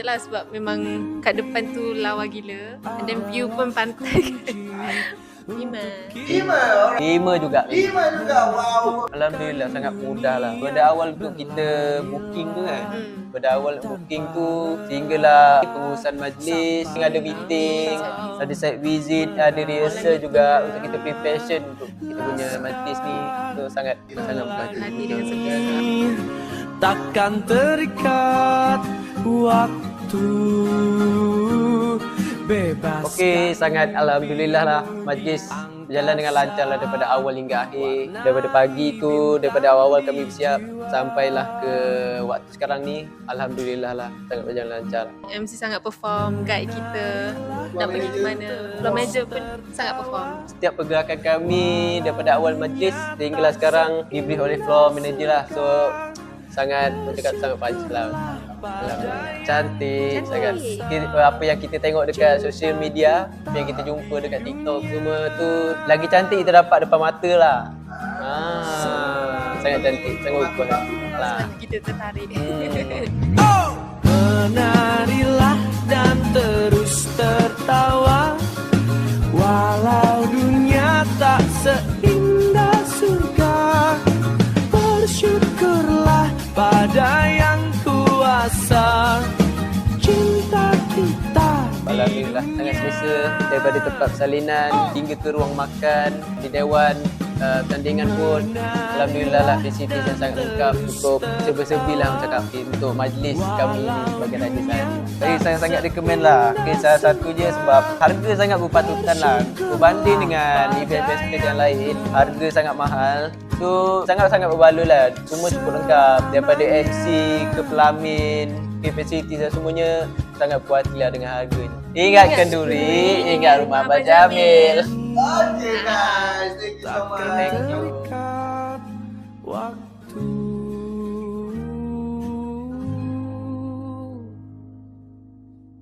patutlah sebab memang kat depan tu lawa gila. And then view pun pantai. 5. 5 juga. Wow. Alhamdulillah sangat mudah lah. Pada awal untuk kita booking tu kan. Pada awal booking tu sehinggalah pengurusan majlis, ada meeting, ada site visit, ada rehearsal juga untuk kita preparation untuk kita punya majlis ni. Itu sangat mudah. Hati dengan sebenar. Takkan terikat waktu. Bebas. Okey, sangat alhamdulillah lah majlis berjalan dengan lancar lah daripada awal hingga akhir. Daripada pagi tu, daripada awal-awal kami bersiap sampailah ke waktu sekarang ni, alhamdulillah lah sangat berjalan lancar. MC sangat perform, guide kita nak pergi ke mana. Floor manager pun sangat perform. Setiap pergerakan kami daripada awal majlis sehinggalah sekarang dibrief oleh floor manager lah. So sangat pantas lah. Cantik sangat. Apa yang kita tengok dekat social media, apa yang kita jumpa dekat TikTok, semua tu lagi cantik kita dapat depan mata lah. Sangat cantik, sangat rupa lah. Sebab kita tertarik. Menarilah dan terus tertawa, walau dunia tak seindah surga. Bersyukurlah pada yang kuasa cinta kita. Alhamdulillah sangat selesa daripada tempat persalinan hingga ke ruang makan di dewan tandingan pun. Alhamdulillah lah fasiliti yang sangat lengkap, cukup serba-serbi lah cakap untuk majlis kami sebagai Raja Sari. Saya sangat-sangat recommend lah. Okay, salah satu je sebab harga sangat berpatutan lah. Berbanding dengan event-event yang lain, harga sangat mahal. So sangat-sangat berbaloi lah. Semua cukup lengkap daripada MC ke pelamin ke fasiliti dan semuanya sangat puas lah dengan harganya. Ingatkan duri, ingat rumah Abang Jamil. Okay guys, thank you so much. Thank you. Waktu